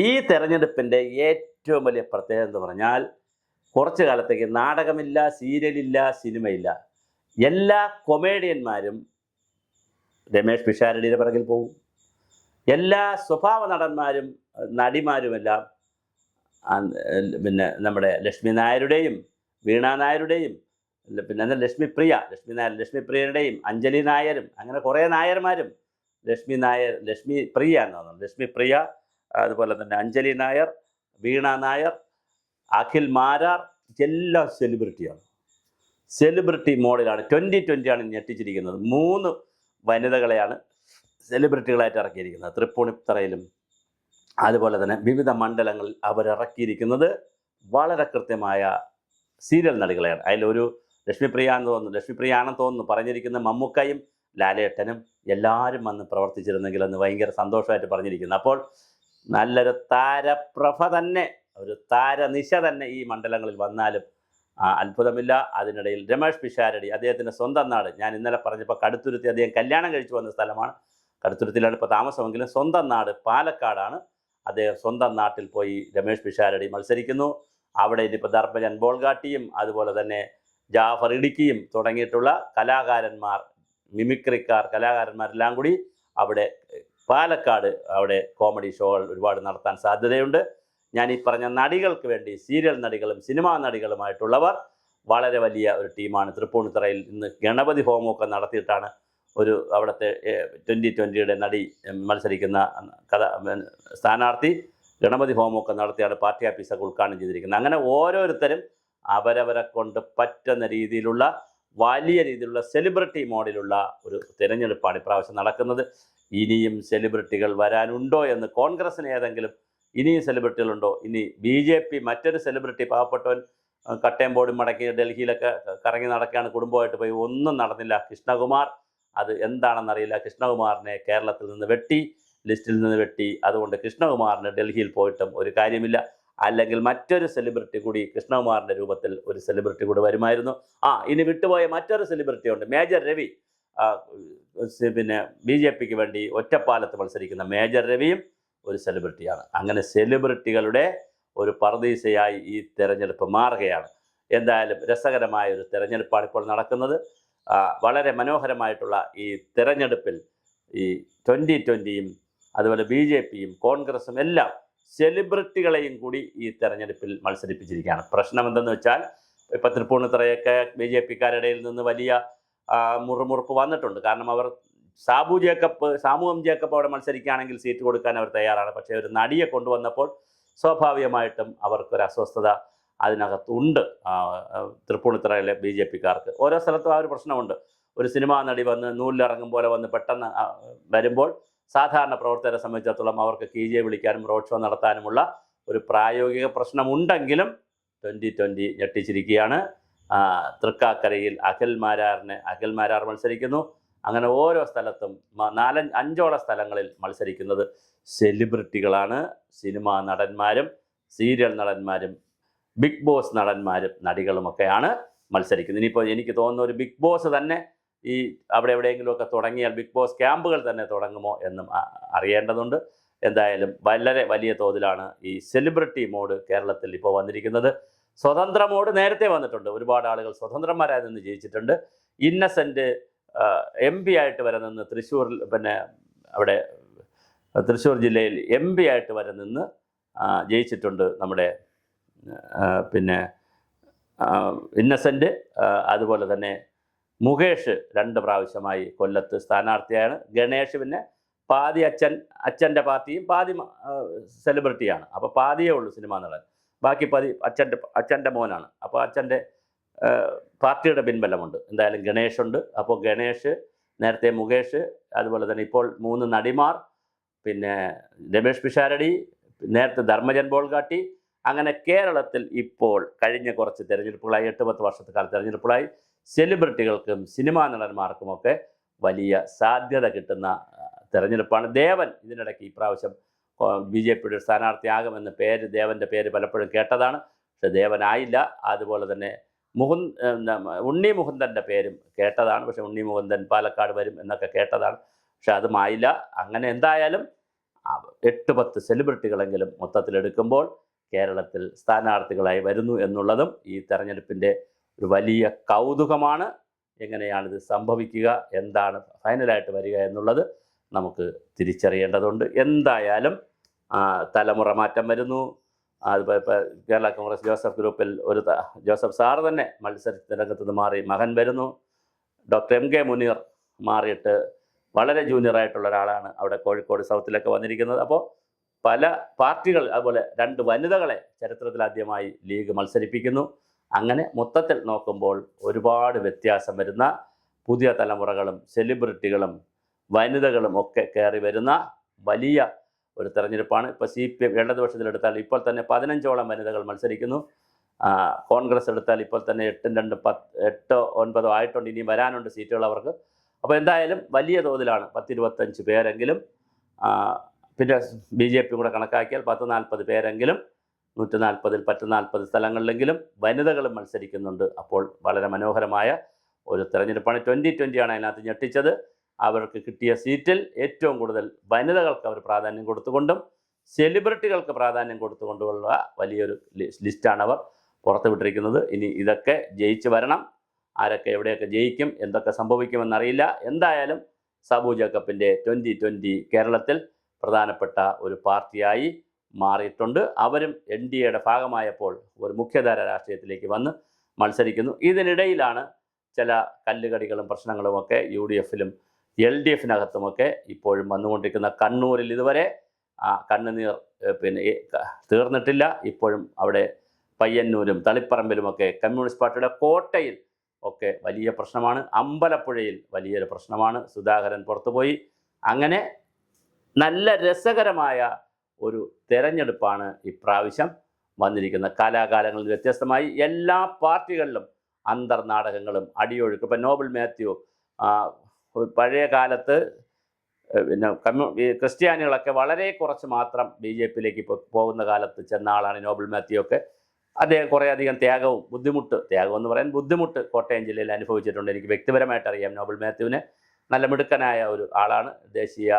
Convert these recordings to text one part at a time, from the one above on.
ഈ തെരഞ്ഞെടുപ്പിൻ്റെ ഏറ്റവും വലിയ പ്രത്യേകത എന്ന് പറഞ്ഞാൽ കുറച്ച് കാലത്തേക്ക് നാടകമില്ല, സീരിയലില്ല, സിനിമയില്ല. എല്ലാ കൊമേഡിയന്മാരും രമേഷ് പിഷാരടിയുടെ പിറകിൽ പോകും. എല്ലാ സ്വഭാവ നടന്മാരും നടിമാരുമെല്ലാം പിന്നെ നമ്മുടെ ലക്ഷ്മി നായരുടെയും വീണ നായരുടെയും പിന്നെ ലക്ഷ്മി പ്രിയയുടെയും അഞ്ജലി നായരും അങ്ങനെ കുറേ നായർമാരും ലക്ഷ്മി പ്രിയ എന്ന് തോന്നുന്നു, ലക്ഷ്മി പ്രിയ, അതുപോലെ തന്നെ അഞ്ജലി നായർ, വീണ നായർ, അഖിൽ മാരാർ എല്ലാം സെലിബ്രിറ്റി മോഡിലാണ്. 2020 ആണ് ഞെട്ടിച്ചിരിക്കുന്നത്. 3 വനിതകളെയാണ് സെലിബ്രിറ്റികളായിട്ട് ഇറക്കിയിരിക്കുന്നത്. തൃപ്പൂണിത്തറയിലും അതുപോലെ തന്നെ വിവിധ മണ്ഡലങ്ങളിൽ അവരിറക്കിയിരിക്കുന്നത് വളരെ കൃത്യമായ സീരിയൽ നടികളെയാണ്. അതിലൊരു ലക്ഷ്മിപ്രിയ ആണെന്ന് തോന്നുന്നു പറഞ്ഞിരിക്കുന്ന മമ്മൂക്കയും ലാലേട്ടനും എല്ലാവരും വന്ന് പ്രവർത്തിച്ചിരുന്നെങ്കിൽ എന്ന് ഭയങ്കര സന്തോഷമായിട്ട് പറഞ്ഞിരിക്കുന്നു. അപ്പോൾ നല്ലൊരു താരപ്രഭ തന്നെ, ഒരു താരനിശ തന്നെ ഈ മണ്ഡലങ്ങളിൽ വന്നാലും അത്ഭുതമില്ല. അതിനിടയിൽ രമേഷ് പിഷാരടി, അദ്ദേഹത്തിൻ്റെ സ്വന്തം നാട്, ഞാൻ ഇന്നലെ പറഞ്ഞപ്പോൾ കടുത്തുരുത്തി അദ്ദേഹം കല്യാണം കഴിച്ചു വന്ന സ്ഥലമാണ്. കടുത്തുരുത്തിയിലാണ് ഇപ്പോൾ താമസമെങ്കിലും സ്വന്തം നാട് പാലക്കാടാണ്. അദ്ദേഹം സ്വന്തം നാട്ടിൽ പോയി രമേഷ് പിഷാരടി മത്സരിക്കുന്നു. അവിടെ ഇനിയിപ്പോൾ ധർമ്മജൻ ബോൾഗാട്ടിയും അതുപോലെ തന്നെ ജാഫർ ഇടുക്കിയും തുടങ്ങിയിട്ടുള്ള കലാകാരന്മാർ, കലാകാരന്മാരെല്ലാം കൂടി അവിടെ പാലക്കാട് അവിടെ കോമഡി ഷോകൾ ഒരുപാട് നടത്താൻ സാധ്യതയുണ്ട്. ഞാൻ ഈ പറഞ്ഞ നടികൾക്ക് വേണ്ടി സീരിയൽ നടികളും സിനിമാ നടികളുമായിട്ടുള്ളവർ വളരെ വലിയ ഒരു ടീമാണ്. തൃപ്പൂണിത്തറയിൽ ഇന്ന് ഗണപതി ഹോമമൊക്കെ നടത്തിയിട്ടാണ് അവിടുത്തെ 2020 നടി മത്സരിക്കുന്ന സ്ഥാനാർത്ഥി ഗണപതി ഹോമമൊക്കെ നടത്തിയാണ് പാർട്ടി ഓഫീസൊക്കെ ഉദ്ഘാടനം ചെയ്തിരിക്കുന്നത്. അങ്ങനെ ഓരോരുത്തരും അവരവരെ കൊണ്ട് പറ്റുന്ന രീതിയിലുള്ള വലിയ രീതിയിലുള്ള സെലിബ്രിറ്റി മോഡിലുള്ള ഒരു തിരഞ്ഞെടുപ്പാണ് ഇപ്രാവശ്യം നടക്കുന്നത്. ഇനിയും സെലിബ്രിറ്റികൾ വരാനുണ്ടോ എന്ന് കോൺഗ്രസ്സിന് ഏതെങ്കിലും ഇനിയും സെലിബ്രിറ്റികളുണ്ടോ? ഇനി BJP മറ്റൊരു സെലിബ്രിറ്റി പാവപ്പെട്ടവൻ കട്ടയം ബോർഡും മടക്കി ഡൽഹിയിലൊക്കെ കറങ്ങി നടക്കുകയാണ്, കുടുംബമായിട്ട് പോയി, ഒന്നും നടന്നില്ല. കൃഷ്ണകുമാർ, അത് എന്താണെന്നറിയില്ല, കൃഷ്ണകുമാറിനെ കേരളത്തിൽ നിന്ന് ലിസ്റ്റിൽ നിന്ന് വെട്ടി. അതുകൊണ്ട് കൃഷ്ണകുമാറിന് ഡൽഹിയിൽ പോയിട്ടും ഒരു കാര്യമില്ല. അല്ലെങ്കിൽ മറ്റൊരു സെലിബ്രിറ്റി കൂടി കൃഷ്ണകുമാറിൻ്റെ രൂപത്തിൽ ഒരു സെലിബ്രിറ്റി കൂടി വരുമായിരുന്നു. ഇനി വിട്ടുപോയ മറ്റൊരു സെലിബ്രിറ്റി ഉണ്ട്, മേജർ രവി. പിന്നെ BJPക്ക് വേണ്ടി ഒറ്റപ്പാലത്ത് മത്സരിക്കുന്ന മേജർ രവിയും ഒരു സെലിബ്രിറ്റിയാണ്. അങ്ങനെ സെലിബ്രിറ്റികളുടെ ഒരു പർദീസയായി ഈ തെരഞ്ഞെടുപ്പ് മാറുകയാണ്. എന്തായാലും രസകരമായ ഒരു തെരഞ്ഞെടുപ്പാണ് ഇപ്പോൾ നടക്കുന്നത്. വളരെ മനോഹരമായിട്ടുള്ള ഈ തെരഞ്ഞെടുപ്പിൽ ഈ 2020യും അതുപോലെ BJPയും കോൺഗ്രസും എല്ലാം സെലിബ്രിറ്റികളെയും കൂടി ഈ തെരഞ്ഞെടുപ്പിൽ മത്സരിപ്പിച്ചിരിക്കുകയാണ്. പ്രശ്നം എന്തെന്ന് വെച്ചാൽ ഇപ്പം തൃപ്പൂണിത്തറയൊക്കെ BJPക്കാരുടെ നിന്ന് വലിയ മുറുമുറുപ്പ് വന്നിട്ടുണ്ട്. കാരണം അവർ സാമു എം ജേക്കബ് അവിടെ മത്സരിക്കുകയാണെങ്കിൽ സീറ്റ് കൊടുക്കാൻ അവർ തയ്യാറാണ്. പക്ഷേ ഒരു നടിയെ കൊണ്ടുവന്നപ്പോൾ സ്വാഭാവികമായിട്ടും അവർക്കൊരു അസ്വസ്ഥത അതിനകത്തുണ്ട്. തൃപ്പൂണിത്തറയിലെ BJPക്കാർക്ക് ഓരോ സ്ഥലത്തും ആ ഒരു പ്രശ്നമുണ്ട്. ഒരു സിനിമാ നടി വന്ന് നൂലിലിറങ്ങും പോലെ വന്ന് പെട്ടെന്ന് വരുമ്പോൾ സാധാരണ പ്രവർത്തകരെ സംബന്ധിച്ചിടത്തോളം അവർക്ക് KJ വിളിക്കാനും റോഡ് ഷോ നടത്താനുമുള്ള ഒരു പ്രായോഗിക പ്രശ്നമുണ്ടെങ്കിലും 2020 ഞെട്ടിച്ചിരിക്കുകയാണ്. തൃക്കാക്കരയിൽ അഖിൽ മാരാർ മത്സരിക്കുന്നു. അങ്ങനെ ഓരോ സ്ഥലത്തും 4-5ഓളം സ്ഥലങ്ങളിൽ മത്സരിക്കുന്നത് സെലിബ്രിറ്റികളാണ്. സിനിമാ നടന്മാരും സീരിയൽ നടന്മാരും ബിഗ് ബോസ് നടന്മാരും നടികളുമൊക്കെയാണ് മത്സരിക്കുന്നത്. ഇനിയിപ്പോൾ എനിക്ക് തോന്നുന്ന ഒരു ബിഗ് ബോസ് തന്നെ ഈ അവിടെ എവിടെയെങ്കിലുമൊക്കെ തുടങ്ങിയാൽ ബിഗ് ബോസ് ക്യാമ്പുകൾ തന്നെ തുടങ്ങുമോ എന്നും അറിയേണ്ടതുണ്ട്. എന്തായാലും വളരെ വലിയ തോതിലാണ് ഈ സെലിബ്രിറ്റി മോഡ് കേരളത്തിൽ ഇപ്പോൾ വന്നിരിക്കുന്നത്. സ്വതന്ത്ര മോഡ് നേരത്തെ വന്നിട്ടുണ്ട്. ഒരുപാട് ആളുകൾ സ്വതന്ത്രന്മാരായി നിന്ന് ജയിച്ചിട്ടുണ്ട്. ഇന്നസെൻ്റ് MP ആയിട്ട് വരെ നിന്ന് തൃശ്ശൂരിൽ അവിടെ തൃശ്ശൂർ ജില്ലയിൽ MP ആയിട്ട് വരെ നിന്ന് ജയിച്ചിട്ടുണ്ട് നമ്മുടെ ഇന്നസെൻ്റ്. അതുപോലെ തന്നെ മുകേഷ് 2 പ്രാവശ്യമായി കൊല്ലത്ത് സ്ഥാനാർത്ഥിയാണ്. ഗണേഷ് പാതി അച്ഛൻ്റെ പാർട്ടിയും പാതി സെലിബ്രിറ്റിയാണ്. അപ്പോൾ പാതിയേ ഉള്ളൂ സിനിമാ നടൻ, ബാക്കി അച്ഛൻ്റെ മോനാണ്. അപ്പോൾ അച്ഛൻ്റെ പാർട്ടിയുടെ പിൻബലമുണ്ട്. എന്തായാലും ഗണേഷുണ്ട്. അപ്പോൾ ഗണേഷ്, നേരത്തെ മുകേഷ്, അതുപോലെ തന്നെ ഇപ്പോൾ 3 നടിമാർ, രമേഷ് പിഷാരടി, നേരത്തെ ധർമ്മജൻ ബോൾഗാട്ടി. അങ്ങനെ കേരളത്തിൽ ഇപ്പോൾ കഴിഞ്ഞ കുറച്ച് തെരഞ്ഞെടുപ്പുകളായി 8-10 വർഷക്കാല തെരഞ്ഞെടുപ്പുകളായി സെലിബ്രിറ്റികൾക്കും സിനിമാ നടന്മാർക്കുമൊക്കെ വലിയ സാധ്യത കിട്ടുന്ന തെരഞ്ഞെടുപ്പാണ്. ദേവൻ ഇതിനിടയ്ക്ക് ഇപ്രാവശ്യം BJPയുടെ സ്ഥാനാർത്ഥിയാകുമെന്ന ദേവൻ്റെ പേര് പലപ്പോഴും കേട്ടതാണ്. പക്ഷെ ദേവനായില്ല. അതുപോലെ തന്നെ ഉണ്ണി മുകുന്ദൻ്റെ പേരും കേട്ടതാണ്. പക്ഷേ ഉണ്ണി മുകുന്ദൻ പാലക്കാട് വരും എന്നൊക്കെ കേട്ടതാണ്. പക്ഷെ അതുമായില്ല. അങ്ങനെ എന്തായാലും 8-10 സെലിബ്രിറ്റികളെങ്കിലും മൊത്തത്തിലെടുക്കുമ്പോൾ കേരളത്തിൽ സ്ഥാനാർത്ഥികളായി വരുന്നു എന്നുള്ളതും ഈ തെരഞ്ഞെടുപ്പിൻ്റെ ഒരു വലിയ കൗതുകമാണ്. എങ്ങനെയാണിത് സംഭവിക്കുക, എന്താണ് ഫൈനലായിട്ട് വരിക എന്നുള്ളത് നമുക്ക് തിരിച്ചറിയേണ്ടതുണ്ട്. എന്തായാലും തലമുറ മാറ്റം വരുന്നു. അതുപോലെ ഇപ്പോൾ കേരള കോൺഗ്രസ് ജോസഫ് ഗ്രൂപ്പിൽ ജോസഫ് സാറ് തന്നെ മത്സരത്തിൻ്റെ രംഗത്ത് നിന്ന് മാറി മകൻ വരുന്നു. ഡോക്ടർ MK മുനീർ മാറിയിട്ട് വളരെ ജൂനിയറായിട്ടുള്ള ഒരാളാണ് അവിടെ കോഴിക്കോട് സൗത്തിലൊക്കെ വന്നിരിക്കുന്നത്. അപ്പോൾ പല പാർട്ടികൾ, അതുപോലെ 2 വനിതകളെ ചരിത്രത്തിലാദ്യമായി ലീഗ് മത്സരിപ്പിക്കുന്നു. അങ്ങനെ മൊത്തത്തിൽ നോക്കുമ്പോൾ ഒരുപാട് വ്യത്യാസം വരുന്ന പുതിയ തലമുറകളും സെലിബ്രിറ്റികളും വനിതകളും ഒക്കെ കയറി വരുന്ന വലിയ ഒരു തെരഞ്ഞെടുപ്പാണ്. ഇപ്പോൾ CPM ഇടതുപക്ഷത്തിലെടുത്താൽ ഇപ്പോൾ തന്നെ 15ഓളം വനിതകൾ മത്സരിക്കുന്നു. കോൺഗ്രസ് എടുത്താൽ ഇപ്പോൾ തന്നെ 8-9 ആയിട്ടുണ്ട്. ഇനി വരാനുണ്ട് സീറ്റുകൾ അവർക്ക്. അപ്പോൾ എന്തായാലും വലിയ തോതിലാണ് 10-25 പേരെങ്കിലും. പിന്നെ BJP കൂടെ കണക്കാക്കിയാൽ 10-40 പേരെങ്കിലും 140-ൽ 40 സ്ഥലങ്ങളിലെങ്കിലും വനിതകളും മത്സരിക്കുന്നുണ്ട്. അപ്പോൾ വളരെ മനോഹരമായ ഒരു തെരഞ്ഞെടുപ്പാണ്. 2020 ആണ് അതിനകത്ത് ഞെട്ടിച്ചത്. അവർക്ക് കിട്ടിയ സീറ്റിൽ ഏറ്റവും കൂടുതൽ വനിതകൾക്ക് അവർ പ്രാധാന്യം കൊടുത്തുകൊണ്ടും സെലിബ്രിറ്റികൾക്ക് പ്രാധാന്യം കൊടുത്തുകൊണ്ടുമുള്ള വലിയൊരു ലിസ്റ്റാണ് അവർ പുറത്തുവിട്ടിരിക്കുന്നത്. ഇനി ഇതൊക്കെ ജയിച്ച് വരണം. ആരൊക്കെ എവിടെയൊക്കെ ജയിക്കും, എന്തൊക്കെ സംഭവിക്കുമെന്നറിയില്ല. എന്തായാലും സാബു ജേക്കബിൻ്റെ 2020 കേരളത്തിൽ പ്രധാനപ്പെട്ട ഒരു പാർട്ടിയായി മാറിയിട്ടുണ്ട്. അവരും NDAയുടെ ഭാഗമായപ്പോൾ ഒരു മുഖ്യധാര രാഷ്ട്രീയത്തിലേക്ക് വന്ന് മത്സരിക്കുന്നു. ഇതിനിടയിലാണ് ചില കല്ലുകടികളും പ്രശ്നങ്ങളുമൊക്കെ UDFിലും LDFിനകത്തുമൊക്കെ ഇപ്പോഴും വന്നുകൊണ്ടിരിക്കുന്ന കണ്ണൂരിൽ ഇതുവരെ കണ്ണുനീർ തീർന്നിട്ടില്ല. ഇപ്പോഴും അവിടെ പയ്യന്നൂരും തളിപ്പറമ്പിലുമൊക്കെ കമ്മ്യൂണിസ്റ്റ് പാർട്ടിയുടെ കോട്ടയിൽ ഒക്കെ വലിയ പ്രശ്നമാണ്. അമ്പലപ്പുഴയിൽ വലിയൊരു പ്രശ്നമാണ്. സുധാകരൻ പുറത്തുപോയി. അങ്ങനെ നല്ല രസകരമായ ഒരു തെരഞ്ഞെടുപ്പാണ് ഇപ്രാവശ്യം വന്നിരിക്കുന്നത്. കാലാകാലങ്ങളിൽ വ്യത്യസ്തമായി എല്ലാ പാർട്ടികളിലും അന്തർനാടകങ്ങളും അടിയൊഴുക്കും. ഇപ്പം നോബൽ മാത്യു പഴയ കാലത്ത് പിന്നെ ക്രിസ്ത്യാനികളൊക്കെ വളരെ കുറച്ച് മാത്രം BJPയിലേക്ക് പോകുന്ന കാലത്ത് ചെന്ന ആളാണ് നോബൽ മാത്യു ഒക്കെ. അദ്ദേഹം കുറേയധികം ത്യാഗം എന്ന് പറയാൻ ബുദ്ധിമുട്ട് കോട്ടയം ജില്ലയിൽ അനുഭവിച്ചിട്ടുണ്ട്. എനിക്ക് വ്യക്തിപരമായിട്ട് അറിയാം നോബൽ മാത്യുവിനെ. നല്ല മിടുക്കനായ ഒരു ആളാണ്. ദേശീയ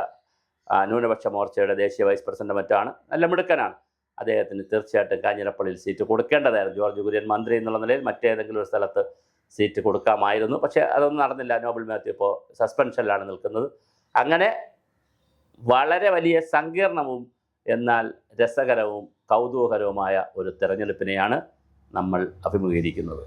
ന്യൂനപക്ഷ മോർച്ചയുടെ ദേശീയ വൈസ് പ്രസിഡന്റ് മറ്റാണ്. നല്ല മിടുക്കനാണ്. അദ്ദേഹത്തിന് തീർച്ചയായിട്ടും കാഞ്ഞിരപ്പള്ളിയിൽ സീറ്റ് കൊടുക്കേണ്ടതായിരുന്നു. ജോർജ് കുര്യൻ മന്ത്രി എന്നുള്ള നിലയിൽ മറ്റേതെങ്കിലും ഒരു സ്ഥലത്ത് സീറ്റ് കൊടുക്കാമായിരുന്നു. പക്ഷേ അതൊന്നും നടന്നില്ല. നോബൽ മാത്യു ഇപ്പോൾ സസ്പെൻഷനിലാണ് നിൽക്കുന്നത്. അങ്ങനെ വളരെ വലിയ സങ്കീർണവും എന്നാൽ രസകരവും കൗതുകകരവുമായ ഒരു തെരഞ്ഞെടുപ്പിനെയാണ് നമ്മൾ അഭിമുഖീകരിക്കുന്നത്.